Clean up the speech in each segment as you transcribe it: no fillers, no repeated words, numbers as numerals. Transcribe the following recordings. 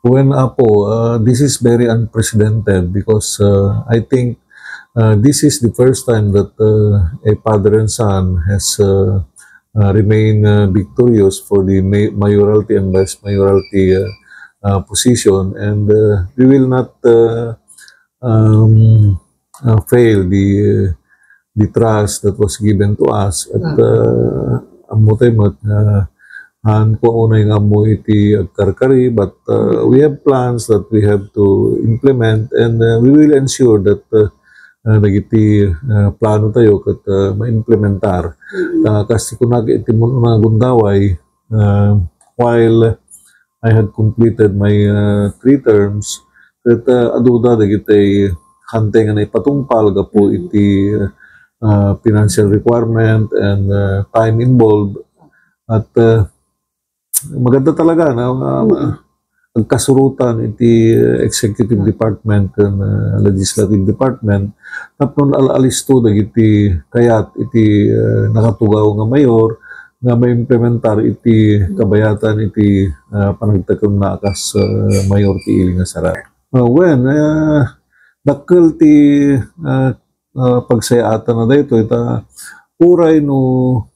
When Apo, this is very unprecedented because I think this is the first time that a father and son has remained victorious for the mayoralty and vice mayoralty position, and we will not fail the trust that was given to us at amutemot han ko unay nga mo iti agkarkari, but we have plans that we have to implement, and we will ensure that nagiti plano tayo kat ma-implementar. Kasi kung iti mo na gundaway, while I had completed my 3 terms, kat aduda dagiti hantay nga na ipatungpal gapo iti financial requirement and time involved, at maganda talaga na agkasurutan iti executive department and legislative department tapno alisto dagiti kayat iti nakatugaw nga mayor nga maimplementar iti kabayatan iti panagtakem na akas mayor ti ili nga Sara. When dakkel ti pagsayatan na dayto ita uray no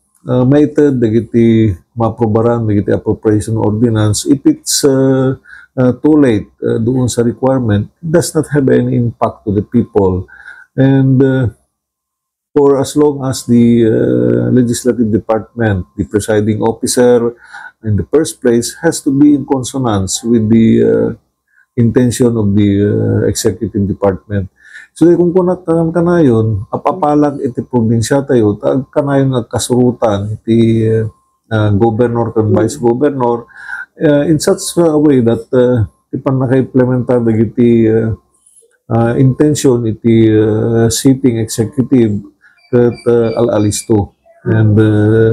maited dagiti maprobaran dagiti appropriation ordinance, if it's too late doon sa requirement, it does not have any impact to the people. And for as long as the legislative department, the presiding officer in the first place, has to be in consonance with the intention of the executive department. So kung kunat kanayon, apapalag iti probinsya tayo, tag kanayon agkasurutan iti governor kan vice governor in such a way that ipan naka-implementar dagiti intention iti sitting executive kat alalisto. And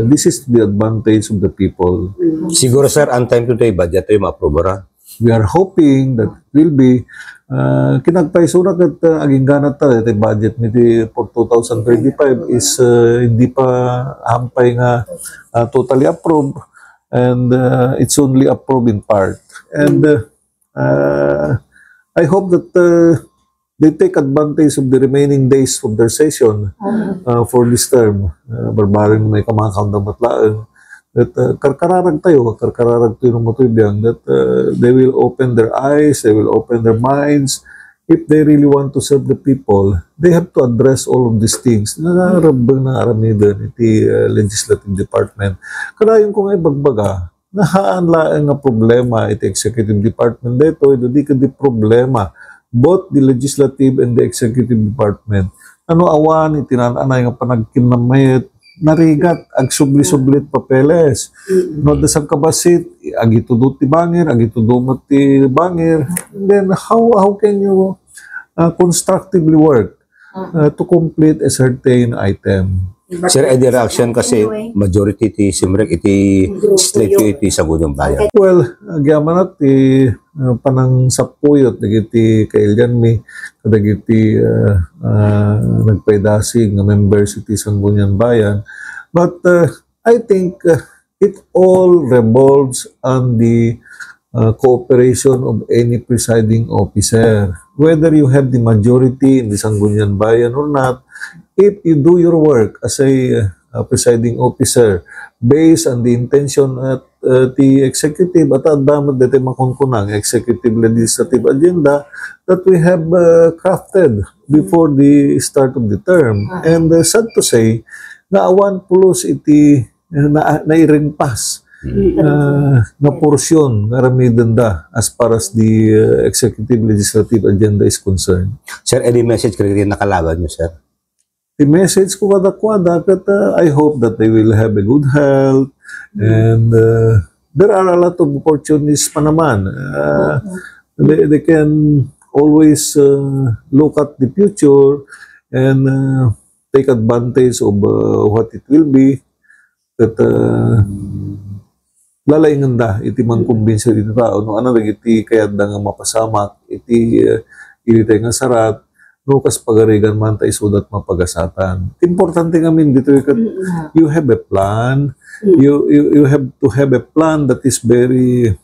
this is the advantage of the people. Siguro sir, ang time today, budget tayo ma-approve. We are hoping that will be kinagpaisura kat aging ganat ta iti budget niti for 2025 is hindi pa hampay nga totally approved, and it's only approved in part. And I hope that they take advantage of the remaining days of their session for this term. Barbarin may kamakam na matlaan that karkararag tayo ng matubiyang, that they will open their eyes, they will open their minds. If they really want to serve the people, they have to address all of these things. Nangarabang na aramidan iti legislative department. Kadayon ko nga ibagbaga, nahaan nga problema iti executive department dito, hindi ka di problema. Both the legislative and the executive department. Ano awan, itinananay nga panagkinamayat, narigat, agsubli-sublit papeles. No, dasang kabasit, agitudot ti bangir, agitudumot ti bangir. And then, how can you constructively work to complete a certain item? Sir, any reaction kasi majority ti Simrek iti straight iti Sagunong Bayan. Well, agyaman at ti panang sapuyot dagiti kailyan mi kadagiti nagpaydasig nga members iti Sangguniang Bayan. But I think it all revolves on the cooperation of any presiding officer. Whether you have the majority in the Sangguniang Bayan or not, if you do your work as a presiding officer based on the intention at the executive at damad dati makunkunang executive legislative agenda that we have crafted before the start of the term. And sad to say, na awan pulos iti nairingpas na porsyon nga ramidanda as far as the executive legislative agenda is concerned. Sir, any message kaya nakalaban nyo, sir? The message ko kada that I hope that they will have a good health, and there are a lot of opportunities pa naman. They can always look at the future and take advantage of what it will be. That lalaingan da iti mangkumbinsa dito tao no ano iti kayat da nga mapasamak iti ilitay nga sarat no kas pagarigan man tayo sudat mapagasatan. Importante ngamin dito you have a plan. You have to have a plan that is very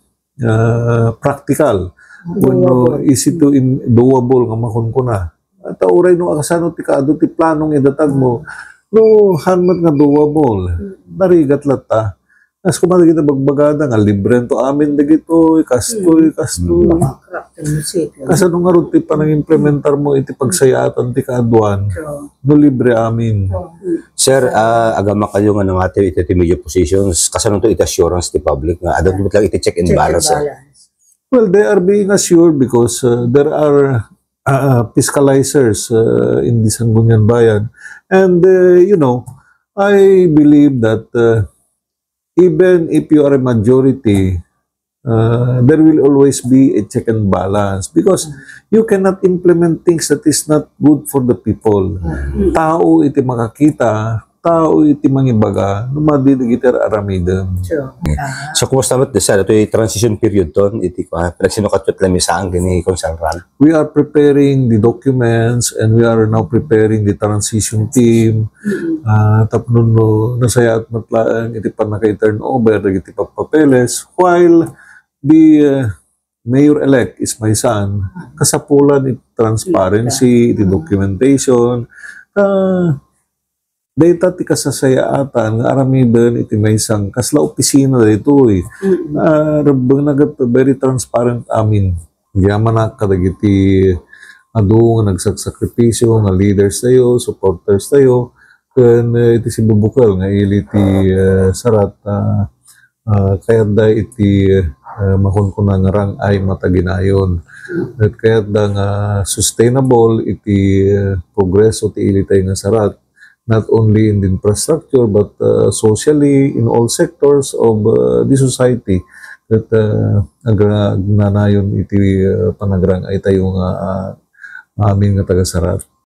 practical. Kuno easy to doable nga makunkuna. At uray no akasano ti kaado ti planong idatag mo no hanmat nga doable. Narigat lata. As kumari kita bagbagada nga libre to amin dagito kastoy. Kasano nga ron ti panang implementar mo iti pagsayatan ti kaaduan no libre amin. Sir, agama kayo nga nangati iti media positions, kasano to iti assurance ti public nga adon lang iti check and balance. Well, they are being assured because there are fiscalizers in the Sangguniang Bayan. And, I believe that even if you are a majority, there will always be a check and balance because you cannot implement things that is not good for the people. Tao iti makakita, tao iti mangibaga, numadidigitar aramidem. So, kumusta naman sir? Ito yung transition period to, iti ko, pinagsinukatwat lang saan gini konsalral. We are preparing the documents and we are now preparing the transition team. Tapno no, nasaya at matlaan, iti pa naka-turnover, iti papapeles, while the mayor-elect is my son, kasapulan iti transparency, iti documentation, data ti kasasayaatan nga aramiden iti maysang kasla opisina dito rabang nagat very transparent amin. Yaman na kadagiti adu nga nagsakripisyo nga leaders tayo, supporters tayo, ken iti si bubukal nga ili ti sarat kaya da iti makunkuna nga rang ay mataginayon. At kaya da nga sustainable iti progreso ti ili tayo nga sarat, not only in the infrastructure but socially in all sectors of the society that agnanayon iti panagrang ay tayo nga amin nga taga-sarat.